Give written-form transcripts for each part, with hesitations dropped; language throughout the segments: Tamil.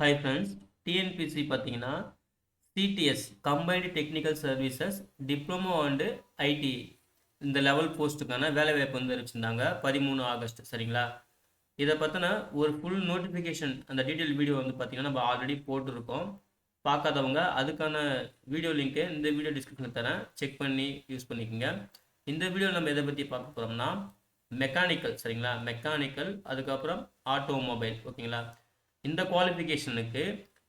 ஹாய் ஃப்ரெண்ட்ஸ், டிஎன்பிசி பார்த்தீங்கன்னா CTS combined technical services diploma and IT இந்த லெவல் போஸ்ட்டுக்கான வேலைவாய்ப்பு வந்து வச்சுருந்தாங்க 13 ஆகஸ்ட். சரிங்களா? இதை பற்றின ஒரு ஃபுல் நோட்டிஃபிகேஷன் அந்த டீட்டெயில் வீடியோ வந்து பார்த்தீங்கன்னா நம்ம ஆல்ரெடி போட்டிருக்கோம். பார்க்காதவங்க அதுக்கான வீடியோ லிங்க்கு இந்த வீடியோ டிஸ்கிரிப்ஷனில் தரேன், செக் பண்ணி யூஸ் பண்ணிக்கோங்க. இந்த வீடியோ நம்ம எதை பற்றி பார்க்க போகிறோம்னா மெக்கானிக்கல். சரிங்களா? மெக்கானிக்கல், அதுக்கப்புறம் ஆட்டோமொபைல். ஓகேங்களா? இந்த குவாலிஃபிகேஷனுக்கு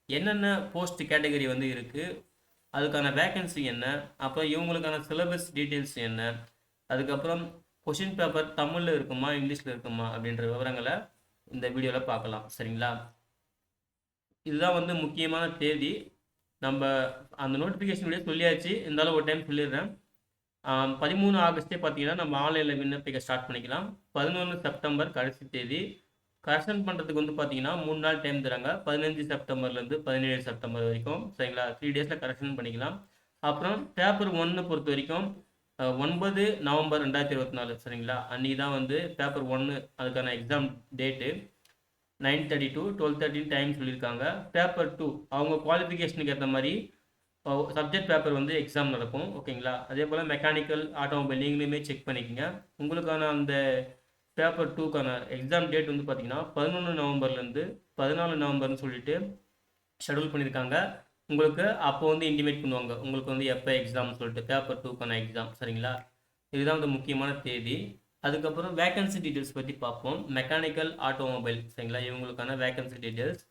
என்னென்ன போஸ்ட் கேட்டகரி வந்து இருக்குது, அதுக்கான வேக்கன்சி என்ன, அப்புறம் இவங்களுக்கான சிலபஸ் டீட்டெயில்ஸ் என்ன, அதுக்கப்புறம் கொஷின் பேப்பர் தமிழில் இருக்குமா இங்கிலீஷில் இருக்குமா அப்படின்ற விவரங்களை இந்த வீடியோவில் பார்க்கலாம். சரிங்களா? இதுதான் வந்து முக்கியமான தேதி. நம்ம அந்த நோட்டிஃபிகேஷன் வீடியோ சொல்லியாச்சு, இருந்தாலும் ஒரு டைம் சொல்லிடுறேன். 13 ஆகஸ்ட்டே பார்த்தீங்கன்னா நம்ம ஆன்லைனில் விண்ணப்பிக்க ஸ்டார்ட் பண்ணிக்கலாம். 11 செப்டம்பர் கடைசி தேதி. கரெக்ஷன் பண்ணுறதுக்கு வந்து பார்த்தீங்கன்னா 3 நாள் டைம் தராங்க. 15 செப்டம்பர்லேருந்து 17 செப்டம்பர் வரைக்கும். சரிங்களா? 3 டேஸில் கரெக்ஷன் பண்ணிக்கலாம். அப்புறம் பேப்பர் 1 பொறுத்த வரைக்கும் 9 நவம்பர் 2024. சரிங்களா? அன்றைக்கி தான் வந்து பேப்பர் 1 அதுக்கான எக்ஸாம் டேட்டு. 9:30 to 12:30 டைம் சொல்லியிருக்காங்க. பேப்பர் 2 அவங்க குவாலிஃபிகேஷனுக்கு ஏற்ற மாதிரி சப்ஜெக்ட் பேப்பர் வந்து எக்ஸாம் நடக்கும். ஓகேங்களா? அதே போல் மெக்கானிக்கல், ஆட்டோமொபைல் நீங்களுமே செக் பண்ணிக்கோங்க. உங்களுக்கான அந்த பேப்பர் 2க்கான எக்ஸாம் டேட் வந்து பார்த்தீங்கன்னா 11 நவம்பர்லேருந்து 14 நவம்பர்னு சொல்லிட்டு ஷெடியூல் பண்ணியிருக்காங்க. உங்களுக்கு அப்போ வந்து இன்டிமேட் பண்ணுவாங்க உங்களுக்கு வந்து எப்போ எக்ஸாம்னு சொல்லிட்டு பேப்பர் 2க்கான எக்ஸாம். சரிங்களா? இதுதான் வந்து முக்கியமான தேதி. அதுக்கப்புறம் வேக்கன்சி டீட்டெயில்ஸ் பற்றி பார்ப்போம். Mechanical, automobile. சரிங்களா? இவங்களுக்கான வேக்கன்சி டீட்டெயில்ஸ்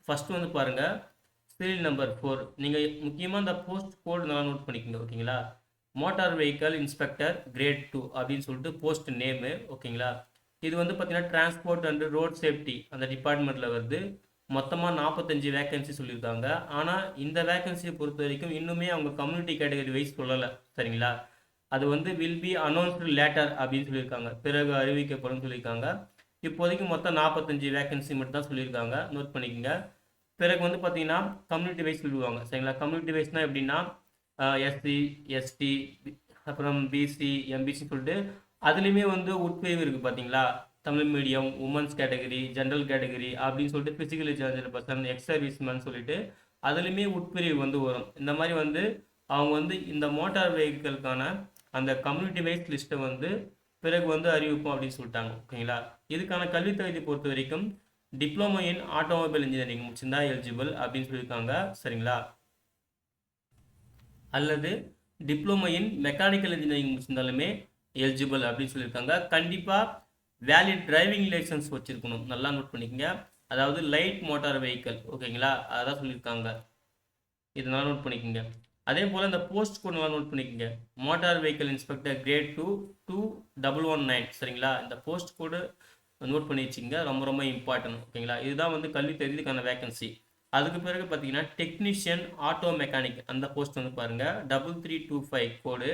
ஃபஸ்ட்டு வந்து பாருங்கள், சீரியல் நம்பர் 4. நீங்கள் முக்கியமாக இந்த போஸ்ட் கோடு நல்லா நோட் பண்ணிக்கோங்க. ஓகேங்களா? மோட்டார் வெஹிக்கல் இன்ஸ்பெக்டர் கிரேட் 2 அப்படின்னு சொல்லிட்டு போஸ்ட் நேமு. ஓகேங்களா? இது வந்து பார்த்தீங்கன்னா டிரான்ஸ்போர்ட் அண்ட் ரோட் சேஃப்டி அந்த டிபார்ட்மெண்ட்டில் வருது. மொத்தமாக 45 வேக்கன்சி சொல்லியிருக்காங்க. ஆனால் இந்த வேக்கன்சியை பொறுத்த வரைக்கும் இன்னுமே அவங்க கம்யூனிட்டி கேட்டகரி வைஸ் சொல்லலை. சரிங்களா? அது வந்து வில் பி அனௌன்ஸ்டு லேட்டர் அப்படின்னு சொல்லியிருக்காங்க, பிறகு அறிவிக்கப்படும் சொல்லியிருக்காங்க. இப்போதைக்கு மொத்தம் 45 வேக்கன்சி மட்டும் தான் சொல்லியிருக்காங்க, நோட் பண்ணிக்கோங்க. பிறகு வந்து பார்த்தீங்கன்னா கம்யூனிட்டி வைஸ் சொல்லுவாங்க. சரிங்களா? கம்யூனிட்டி வைஸ்னால் எப்படின்னா எஸ்சி, எஸ்டி, அப்புறம் பிசி, எம்பிசி சொல்லிட்டு அதுலேயுமே வந்து உட்பிரிவு இருக்குது. பார்த்தீங்களா? Tamil medium, women's category, general category அப்படின்னு சொல்லிட்டு physically challenger person, X serviceman சொல்லிட்டு அதுலேயுமே உட்பிரிவு வந்து வரும். இந்த மாதிரி வந்து அவங்க வந்து இந்த மோட்டார் வெஹிக்கிளுக்கான அந்த கம்யூனிட்டி வைஸ் லிஸ்ட்டை வந்து பிறகு வந்து அறிவிப்போம் அப்படின்னு சொல்லிட்டாங்க. ஓகேங்களா? இதுக்கான கல்வித் தகுதி பொறுத்த வரைக்கும் டிப்ளமோ இன் ஆட்டோமொபைல் இன்ஜினியரிங் முடிச்சிருந்தா எலிஜிபிள் அப்படின்னு சொல்லியிருக்காங்க. சரிங்களா? அல்லது டிப்ளமோ இன் மெக்கானிக்கல் இன்ஜினியரிங் முடிச்சிருந்தாலுமே எலிஜிபிள் அப்படின்னு சொல்லியிருக்காங்க. கண்டிப்பாக வேலிட் டிரைவிங் லைசன்ஸ் வச்சுருக்கணும். நல்லா நோட் பண்ணிக்கோங்க. அதாவது லைட் மோட்டார் வெஹிக்கல். ஓகேங்களா? அதான் சொல்லியிருக்காங்க. இதனால் நோட் பண்ணிக்கோங்க. அதே போல் இந்த போஸ்ட் கோட் நல்லா நோட் பண்ணிக்கோங்க. Motor vehicle inspector great 2 2119. சரிங்களா? இந்த போஸ்ட் கோடு நோட் பண்ணி வச்சுங்க, ரொம்ப ரொம்ப இம்பார்ட்டன்ட். ஓகேங்களா? இதுதான் வந்து கல்வி தகுதிக்கான வேகன்சி. அதுக்கு பிறகு பார்த்தீங்கன்னா டெக்னீஷியன் ஆட்டோ மெக்கானிக் அந்த போஸ்ட் வந்து பாருங்கள், 3325 கோடு.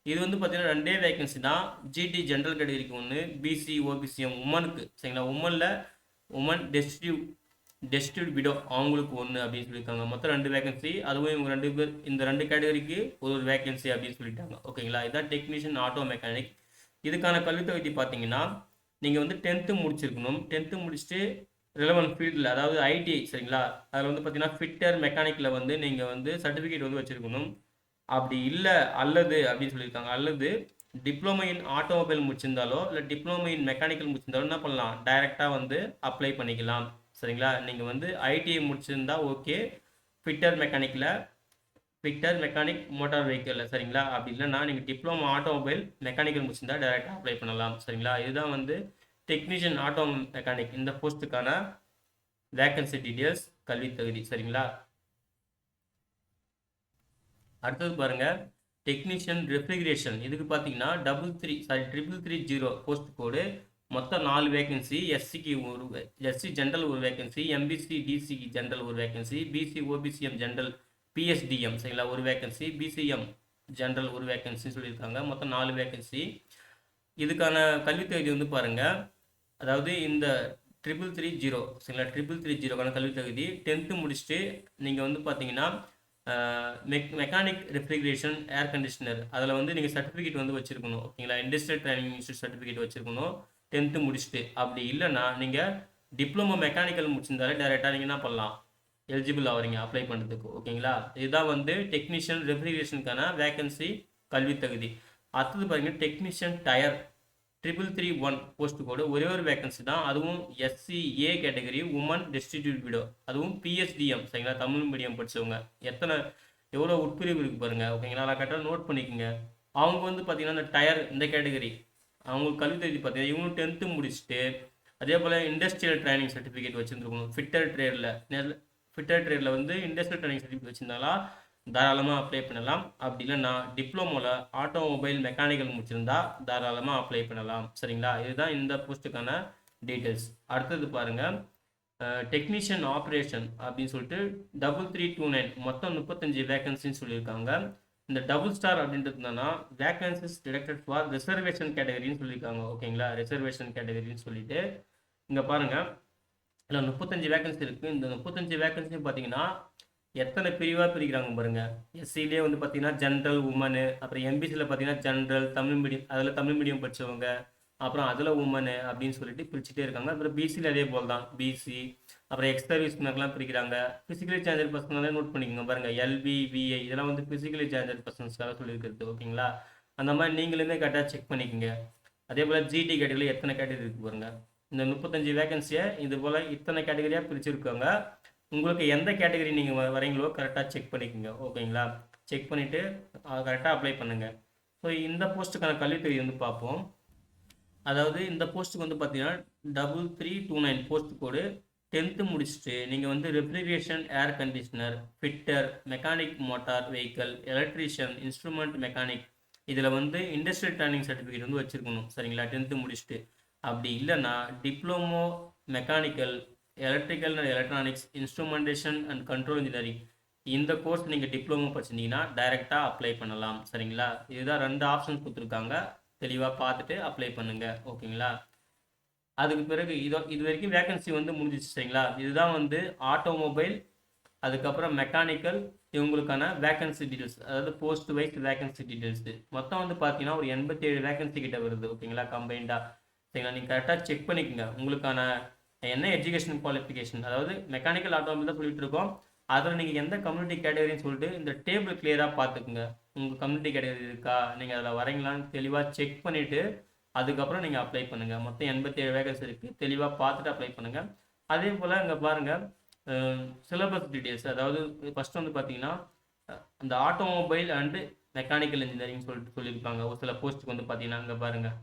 இது வந்து பார்த்தீங்கன்னா 2 வேகன்சி தான். ஜிடி ஜென்ரல் கேட்டகரிக்கு ஒன்று, பிசி ஓபிசிஎம் உமனுக்கு. சரிங்களா? உமன் டெஸ்டியூட் விடோ அவங்களுக்கு ஒன்று அப்படின்னு சொல்லியிருக்காங்க. மொத்தம் 2 வேகன்சி. அதுவும் இவங்க 2 பேர் இந்த 2 கேட்டகரிக்கு ஒரு வேகன்சி அப்படின்னு சொல்லிட்டாங்க. ஓகேங்களா? இதுதான் டெக்னீஷியன் ஆட்டோ மெக்கானிக். இதுக்கான கல்வி தகுதி பார்த்தீங்கன்னா நீங்கள் வந்து 10th முடிச்சிருக்கணும். 10th முடிச்சுட்டு ரிலவெண்ட் ஃபீல்டில், அதாவது ஐடிஐ. சரிங்களா? அதில் வந்து பார்த்தீங்கன்னா ஃபிட்டர் மெக்கானிக்கில் வந்து நீங்கள் வந்து சர்டிஃபிகேட் வந்து வச்சுருக்கணும். அப்படி இல்லை அல்லது அப்படின்னு சொல்லியிருக்காங்க, அல்லது டிப்ளமோ இன் ஆட்டோமொபைல் முடிச்சிருந்தாலோ இல்லை டிப்ளமோ இன் மெக்கானிக்கல் முடிச்சிருந்தாலோ என்ன பண்ணலாம், டைரெக்டாக வந்து அப்ளை பண்ணிக்கலாம். சரிங்களா? நீங்கள் வந்து ஐடிஐ முடிச்சிருந்தா okay, fitter mechanic motor vehicle. சரிங்களா? அப்படி இல்லைன்னா நீங்கள் டிப்ளமோ ஆட்டோமொபைல் மெக்கானிக்கல் முடிச்சிருந்தா டைரெக்டாக அப்ளை பண்ணலாம். சரிங்களா? இதுதான் வந்து டெக்னீஷியன் ஆட்டோ மெக்கானிக் இந்த போஸ்ட்டுக்கான வேக்கன்சி டீட்டெயில்ஸ், கல்வி தகுதி. சரிங்களா? அடுத்தது பாருங்க, டெக்னீஷியன் ரெஃப்ரிஜரேஷன். இதுக்கு பார்த்தீங்கன்னா 3330 போஸ்ட் கோடு. மொத்தம் 4 வேகன்சி. எஸ்சிக்கு ஒரு, எஸ்சி ஜென்ரல் ஒரு வேகன்சி, எம்பிசி டிசி ஜென்ரல் ஒரு vacancy, BC OBCM general PSTM. சரிங்களா? ஒரு வேகன்சி, பிசிஎம் ஜென்ரல் ஒரு வேகன்சி சொல்லியிருக்காங்க. மொத்தம் 4 வேகன்சி. இதுக்கான கல்வி தகுதி வந்து பாருங்கள், அதாவது இந்த 3330. சரிங்களா? 3330க்கான கல்வி தகுதி 10th முடிச்சுட்டு நீங்கள் வந்து பார்த்தீங்கன்னா மெக்கானிக் ரெஃப்ரிஜரேஷன் ஏர் கண்டிஷனர் அதில் வந்து நீங்கள் சர்டிஃபிகேட் வந்து வச்சுருக்கணும். ஓகேங்களா? இண்டஸ்ட்ரியல் ட்ரைனிங் இன்ஸ்டியூட் சர்டிஃபிகேட் வச்சுருக்கணும் 10th முடிச்சுட்டு. அப்படி இல்லைன்னா நீங்கள் டிப்ளமோ மெக்கானிக்கல் முடிச்சிருந்தாலே டைரெக்டாக நீங்கள் என்ன பண்ணலாம், எலிஜிபிள் ஆகிறீங்க அப்ளை பண்ணுறதுக்கு. ஓகேங்களா, இதுதான் வந்து டெக்னீஷியன் ரெஃப்ரிஜரேஷனுக்கான வேகன்சி கல்வி தகுதி. அடுத்தது பாருங்க, டெக்னீஷியன் டயர் 3331 போஸ்ட் கோடு, ஒரே ஒரு வேகன்சி தான், அதுவும் SCA category, woman destitute widow, அதுவும் PSDM. சரிங்களா, தமிழ் மீடியம் படிச்சவங்க. எவ்வளோ உட்பிரிவு இருக்கு பாருங்க. ஓகேங்களா, நான் கரெக்டாக நோட் பண்ணிக்கோங்க. அவங்க வந்து பார்த்தீங்கன்னா இந்த டயர் இந்த கேட்டகரி அவங்களுக்கு கல்வி தகுதி பார்த்தீங்கன்னா இவங்களும் 10th முடிச்சுட்டு அதே போல் இண்டஸ்ட்ரியல் ட்ரைனிங் சர்டிஃபிகேட் வச்சுருந்துருக்கணும். ஃபிட்டர் ட்ரேடில் வந்து இண்டஸ்ட்ரியல் ட்ரைனிங் சர்டிஃபிகேட் வச்சுருந்தாலும் தாராளமாக அப்ளை பண்ணலாம். அப்படி இல்லைன்னா டிப்ளமோவில் ஆட்டோமொபைல் மெக்கானிக்கல் முடிச்சிருந்தா தாராளமாக அப்ளை பண்ணலாம். சரிங்களா, இதுதான் இந்த போஸ்ட்டுக்கான டீட்டெயில்ஸ். அடுத்தது பாருங்கள், டெக்னீஷியன் ஆப்ரேஷன் அப்படின்னு சொல்லிட்டு 3329 மொத்தம் 35 வேகன்சின்னு சொல்லியிருக்காங்க. இந்த டபுள் ஸ்டார் அப்படின்றதுனா வேகன்சிஸ் டிடெக்டட் ஃபார் ரிசர்வேஷன் கேட்டகரின்னு சொல்லியிருக்காங்க. ஓகேங்களா, ரிசர்வேஷன் கேட்டகரின்னு சொல்லிட்டு இங்கே பாருங்கள், இல்லை 35 வேகன்சி இருக்குது. இந்த 35 வேகன்சியும் பார்த்தீங்கன்னா எத்தனை பிரிவாக பிரிக்கிறாங்க பாருங்கள். எஸ்சிலே வந்து பார்த்தீங்கன்னா ஜென்ரல் உமனு, அப்புறம் எம்பிசியில் பார்த்தீங்கன்னா ஜென்ரல் தமிழ் மீடியம், அதில் தமிழ் மீடியம் படித்தவங்க, அப்புறம் அதில் உமனு அப்படின்னு சொல்லிட்டு பிரிச்சுட்டே இருக்காங்க. அப்புறம் பிசியில் அதே போல் தான், பிசி, அப்புறம் எக்ஸ் சர்வீஸ்மென்ட்லாம் பிரிக்கிறாங்க. ஃபிசிக்கலி சேஞ்சர் பர்சனாலே நோட் பண்ணிக்கோங்க பாருங்கள், LBVI இதெல்லாம் வந்து ஃபிசிக்கலி சேஞ்சர் பர்சன்ஸ்க்காக சொல்லியிருக்கிறது. ஓகேங்களா, அந்த மாதிரி நீங்களுமே கரெக்டாக செக் பண்ணிக்கோங்க. அதே போல் ஜிடி கேட்டகரியில் எத்தனை கேட்டகரி இருக்குது பாருங்கள். இந்த 35 வேகன்சியை இது போல் இத்தனை கேட்டகரியாக பிரிச்சுருக்காங்க. உங்களுக்கு எந்த கேட்டகரி நீங்கள் வரீங்களோ கரெக்டாக செக் பண்ணிக்கோங்க. ஓகேங்களா, செக் பண்ணிவிட்டு கரெக்டாக அப்ளை பண்ணுங்கள். ஸோ இந்த போஸ்ட்டுக்கான கல்வித்தொகை வந்து பார்ப்போம். அதாவது இந்த போஸ்ட்டுக்கு வந்து பார்த்தீங்கன்னா 3329 போஸ்ட் கோடு, 10th முடிச்சுட்டு நீங்கள் வந்து refrigeration, air conditioner, fitter, mechanic motor vehicle, electrician, instrument mechanic, இதில் வந்து இண்டஸ்ட்ரியல் ட்ரைனிங் சர்டிஃபிகேட் வந்து வச்சுருக்கணும். சரிங்களா, 10th முடிச்சுட்டு. அப்படி இல்லைன்னா diploma mechanical, electrical and electronics, instrumentation and control engineering, இந்த கோர்ஸ் நீங்கள் டிப்ளமோ படிச்சிருந்தீங்கன்னா டைரெக்டாக அப்ளை பண்ணலாம். சரிங்களா, இதுதான் 2 ஆப்ஷன்ஸ் கொடுத்துருக்காங்க, தெளிவாக பார்த்துட்டு அப்ளை பண்ணுங்கள். ஓகேங்களா, அதுக்கு பிறகு இது வரைக்கும் வேகன்சி வந்து முடிஞ்சிச்சு. சரிங்களா, இதுதான் வந்து ஆட்டோமொபைல், அதுக்கப்புறம் மெக்கானிக்கல், இவங்களுக்கான வேகன்சி டீட்டெயில்ஸ், அதாவது போஸ்ட் வைஸ் வேகன்சி டீட்டெயில்ஸு. மொத்தம் வந்து பார்த்தீங்கன்னா ஒரு 87 வேகன்சி கிட்ட வருது. ஓகேங்களா, கம்பைண்டாக. சரிங்களா, நீங்கள் கரெக்டாக செக் பண்ணிக்கோங்க உங்களுக்கான என்ன எஜுகேஷன் குவாலிஃபிகேஷன், அதாவது மெக்கானிக்கல் ஆட்டோமொபைல் தான் சொல்லிட்டு இருக்கோம். அதில் நீங்கள் எந்த கம்யூனிட்டி கேட்டகரின்னு சொல்லிட்டு இந்த டேபிள் கிளியராக பார்த்துக்குங்க. உங்கள் கம்யூனிட்டி கேட்டகரி இருக்கா, நீங்கள் அதில் வரீங்களான்னு தெளிவாக செக் பண்ணிவிட்டு அதுக்கப்புறம் நீங்கள் அப்ளை பண்ணுங்கள். மொத்தம் 87 வேகன்சி இருக்குது, தெளிவாக பார்த்துட்டு அப்ளை பண்ணுங்கள். அதே போல் இங்கே பாருங்கள், சிலபஸ் டீட்டெயில்ஸ், அதாவது ஃபஸ்ட்டு வந்து பார்த்தீங்கன்னா அந்த ஆட்டோமொபைல் அண்டு மெக்கானிக்கல் இன்ஜினியரிங் சொல்லிட்டு சொல்லியிருப்பாங்க. ஒரு சில போஸ்ட்டுக்கு வந்து பார்த்தீங்கன்னா இங்கே பாருங்கள்,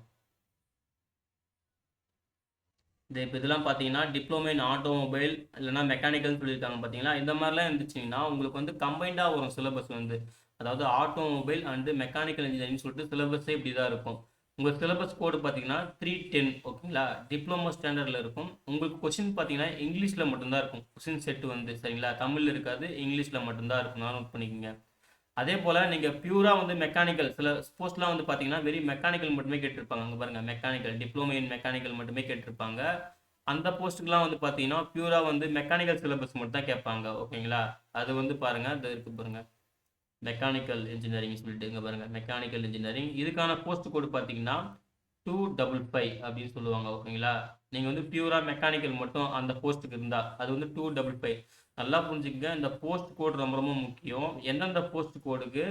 இப்போ இதெல்லாம் பார்த்தீங்கன்னா டிப்ளமோ இன் ஆட்டோமொபைல் இல்லைனா மெக்கானிக்கல்னு சொல்லியிருக்காங்க. பார்த்தீங்களா, இந்த மாதிரிலாம் இருந்துச்சிங்கன்னா உங்களுக்கு வந்து கம்பைண்டாக வரும் சிலபஸ் வந்து, அதாவது ஆட்டோமொபைல் அண்டு மெக்கானிக்கல் இன்ஜினியரிங் சொல்லிட்டு சிலபஸே இப்படி தான் இருக்கும். உங்கள் சிலபஸ் கோடு பார்த்தீங்கன்னா 310. ஓகேங்களா, டிப்ளமோ ஸ்டாண்டர்டில் இருக்கும். உங்களுக்கு கொஷின் பார்த்தீங்கன்னா இங்கிலீஷில் மட்டும்தான் இருக்கும். கொஷின் செட்டு வந்து சரிங்களா, தமிழில் இருக்காது, இங்கிலீஷில் மட்டும்தான் இருக்கும். நான் நோட் பண்ணிக்கோங்க. அதே போல் நீங்கள் பியூராக வந்து மெக்கானிக்கல், சில போஸ்ட்லாம் வந்து பார்த்தீங்கன்னா வெறும் மெக்கானிக்கல் மட்டுமே கேட்டிருப்பாங்க. அங்கே பாருங்கள், மெக்கானிக்கல் டிப்ளமோ இன் மெக்கானிக்கல் மட்டுமே கேட்டிருப்பாங்க. அந்த போஸ்ட்டுக்கெலாம் வந்து பார்த்தீங்கன்னா பியூராக வந்து மெக்கானிக்கல் சிலபஸ் மட்டும் தான் கேட்பாங்க. ஓகேங்களா, அது வந்து பாருங்கள், அது இருக்குது பாருங்கள், மெக்கானிக்கல் இன்ஜினியரிங் சொல்லிட்டு இங்கே பாருங்கள், மெக்கானிக்கல் இன்ஜினியரிங். இதுக்கான போஸ்ட் கோடு பார்த்தீங்கன்னா 255 அப்படின்னு சொல்லுவாங்க. ஓகேங்களா, நீங்கள் வந்து பியூராக மெக்கானிக்கல் மட்டும் அந்த போஸ்ட்டுக்கு இருந்தால் அது வந்து 255. நல்லா புரிஞ்சுக்கங்க, இந்த போஸ்ட் கோடு ரொம்ப ரொம்ப முக்கியம். எந்தெந்த போஸ்ட் கோடுக்கு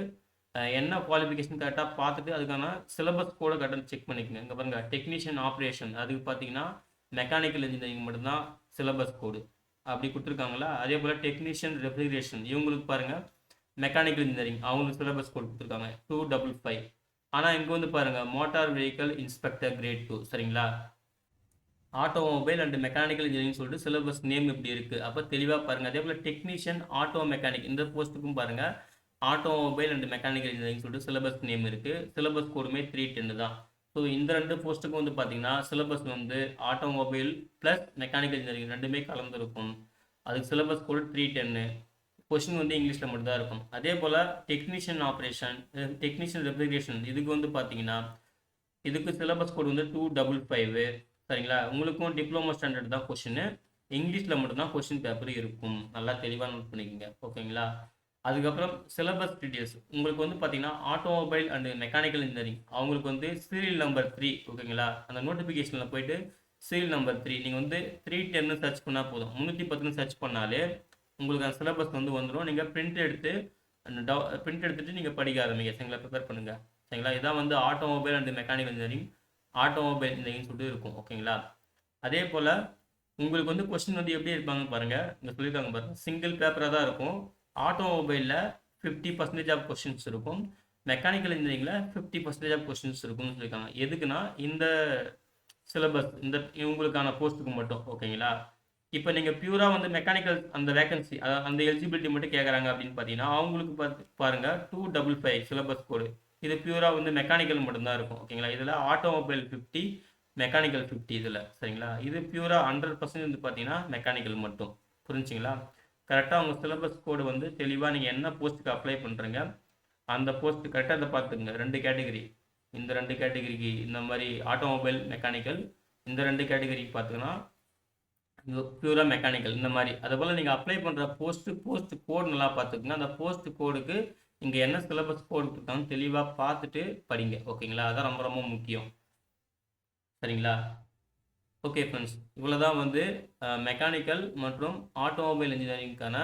என்ன குவாலிஃபிகேஷன் கரெக்டாக பார்த்துட்டு அதுக்கான சிலபஸ் கோடை கரெக்டாக செக் பண்ணிக்கோங்க. இங்கே பாருங்கள், டெக்னீஷியன் ஆப்ரேஷன், அதுக்கு பார்த்தீங்கன்னா மெக்கானிக்கல் இன்ஜினியரிங் மட்டும்தான் சிலபஸ் கோடு அப்படி கொடுத்துருக்காங்களா. அதே போல் டெக்னீஷியன் ரெஃப்ரிஜரேஷன், இவங்களுக்கு பாருங்கள் மெக்கானிக்கல் இன்ஜினியரிங், அவங்களுக்கு சிலபஸ் கோடு கொடுத்துருக்காங்க 255. ஆனால் இங்கே வந்து பாருங்கள், மோட்டார் வெஹிக்கல் இன்ஸ்பெக்டர் கிரேட் 2. சரிங்களா, ஆட்டோமொபைல் அண்ட் மெக்கானிக்கல் இன்ஜினியரிங் சொல்லிட்டு சிலபஸ் நேம் இப்படி இருக்குது. அப்போ தெளிவாக பாருங்கள். அதே போல் டெக்னீஷியன் ஆட்டோ மெக்கானிக், இந்த போஸ்ட்டுக்கும் பாருங்கள் ஆட்டோமொபைல் அண்ட் மெக்கானிக்கல் இன்ஜினியரிங் சொல்லிட்டு சிலபஸ் நேம் இருக்குது. சிலபஸ் கோடுமே 310 தான். ஸோ இந்த 2 போஸ்ட்டுக்கும் வந்து பார்த்தீங்கன்னா சிலபஸ் வந்து ஆட்டோமொபைல் ப்ளஸ் மெக்கானிக்கல் இன்ஜினியரிங் ரெண்டுமே கலந்துருக்கும். அதுக்கு சிலபஸ் கோடு 310. கொஷின் வந்து இங்கிலீஷில் மட்டும்தான் இருக்கும். அதே போல் டெக்னீஷியன் ஆப்ரேஷன், டெக்னீஷியன் ரெஃப்ரிஜரேஷன், இதுக்கு வந்து பார்த்தீங்கன்னா இதுக்கு சிலபஸ் கோடு வந்து 255. சரிங்களா, உங்களுக்கும் டிப்ளமோ ஸ்டாண்டர்ட் தான் கொஷின், இங்கிலீஷில் மட்டும்தான் கொஷின் பேப்பர் இருக்கும். நல்லா தெளிவாக நோட் பண்ணிக்கோங்க. ஓகேங்களா, அதுக்கப்புறம் சிலபஸ் டீட்டெயில்ஸ் உங்களுக்கு வந்து பார்த்தீங்கன்னா ஆட்டோமொபைல் அண்டு மெக்கானிக்கல் இன்ஜினியரிங் அவங்களுக்கு வந்து சீரியல் நம்பர் 3. ஓகேங்களா, அந்த நோட்டிஃபிகேஷனில் போயிட்டு சீரியல் நம்பர் 3 நீங்கள் வந்து 310 சர்ச் பண்ணால் போதும். 310 சர்ச் பண்ணாலே உங்களுக்கு அந்த சிலபஸ் வந்து வந்துடும். நீங்கள் பிரிண்ட் எடுத்து அந்த பிரிண்ட் எடுத்துகிட்டு நீங்கள் படிக்க ஆரம்பிங்க. சரிங்களா, ப்ரிப்பேர் பண்ணுங்கள். சரிங்களா, இதான் வந்து automobile and mechanical engineering, automobile engineering சொல்லிட்டு இருக்கும். ஓகேங்களா, அதே போல் உங்களுக்கு வந்து கொஸ்டின் வந்து எப்படி இருப்பாங்க பாருங்கள். இங்கே சொல்லியிருக்காங்க பாருங்கள், சிங்கிள் பேப்பராக தான் இருக்கும். ஆட்டோமொபைலில் 50% ஆஃப் கொஸ்டின்ஸ் இருக்கும், மெக்கானிக்கல் இன்ஜினியரிங்கில் 50% ஆஃப் கொஸ்டின்ஸ் இருக்கும்னு சொல்லியிருக்காங்க. எதுக்குன்னா இந்த சிலபஸ் இந்த இவங்களுக்கான போஸ்ட்டுக்கு மட்டும். ஓகேங்களா, இப்போ நீங்கள் பியூராக வந்து மெக்கானிக்கல் அந்த வேகன்சி அந்த எலிஜிபிலிட்டி மட்டும் கேட்குறாங்க அப்படின்னு பார்த்தீங்கன்னா அவங்களுக்கு பாருங்கள் 255 சிலபஸ் கோடு. இது பியூராக வந்து மெக்கானிக்கல் மட்டும்தான் இருக்கும். ஓகேங்களா, இதில் ஆட்டோமொபைல் 50, மெக்கானிக்கல் 50 இதில். சரிங்களா, இது பியூராக 100% வந்து பார்த்தீங்கன்னா மெக்கானிக்கல் மட்டும். புரிஞ்சுங்களா, கரெக்டாக உங்கள் சிலபஸ் கோடு வந்து தெளிவாக நீங்கள் என்ன போஸ்ட்டுக்கு அப்ளை பண்ணுறீங்க அந்த போஸ்ட்டு கரெக்டாக அதை பார்த்துக்குங்க. 2 கேட்டகரி, இந்த 2 கேட்டகரிக்கு இந்த மாதிரி ஆட்டோமொபைல் மெக்கானிக்கல், இந்த 2 கேட்டகரிக்கு பார்த்துங்கன்னா பியூராக மெக்கானிக்கல் இந்த மாதிரி. அதுபோல் நீங்கள் அப்ளை பண்ணுற போஸ்ட் கோடு நல்லா பார்த்துக்குங்க. அந்த போஸ்ட் கோடுக்கு இங்கே என்ன சிலபஸ் கோடு கொடுத்தாலும் தெளிவாக பார்த்துட்டு படிங்க. ஓகேங்களா, அதான் ரொம்ப ரொம்ப முக்கியம். சரிங்களா, ஓகே ஃப்ரெண்ட்ஸ், இவ்வளோ தான் வந்து மெக்கானிக்கல் மற்றும் ஆட்டோமொபைல் இன்ஜினியரிங்க்கான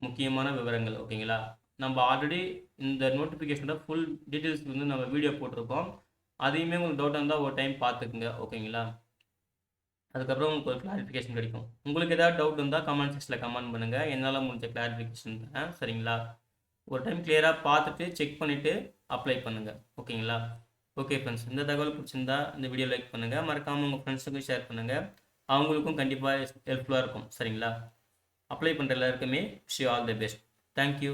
முக்கியமான விவரங்கள். ஓகேங்களா, நம்ம ஆல்ரெடி இந்த நோட்டிஃபிகேஷனோட ஃபுல் டீட்டெயில்ஸ் வந்து நம்ம வீடியோ போட்டிருக்கோம். அதையுமே உங்களுக்கு டவுட்டாக இருந்தால் ஒரு டைம் பார்த்துக்குங்க. ஓகேங்களா, அதுக்கப்புறம் உங்களுக்கு ஒரு கிளாரிஃபிகேஷன் கிடைக்கும். உங்களுக்கு ஏதாவது டவுட் இருந்தால் கமெண்ட் செக்ஷனில் கமெண்ட் பண்ணுங்கள், என்னால் முடிஞ்ச கிளாரிஃபிகேஷன் தரேன். சரிங்களா, ஒரு டைம் கிளியராக பார்த்துட்டு செக் பண்ணிவிட்டு அப்ளை பண்ணுங்கள். ஓகேங்களா, ஓகே ஃப்ரெண்ட்ஸ், இந்த தகவல் பிடிச்சிருந்தா இந்த வீடியோ லைக் பண்ணுங்கள், மறக்காமல் உங்கள் ஃப்ரெண்ட்ஸுக்கும் ஷேர் பண்ணுங்கள், அவங்களுக்கும் கண்டிப்பாக ஹெல்ப்ஃபுல்லாக இருக்கும். சரிங்களா, அப்ளை பண்ணுற எல்லாருக்குமே wish you all the best. Thank you.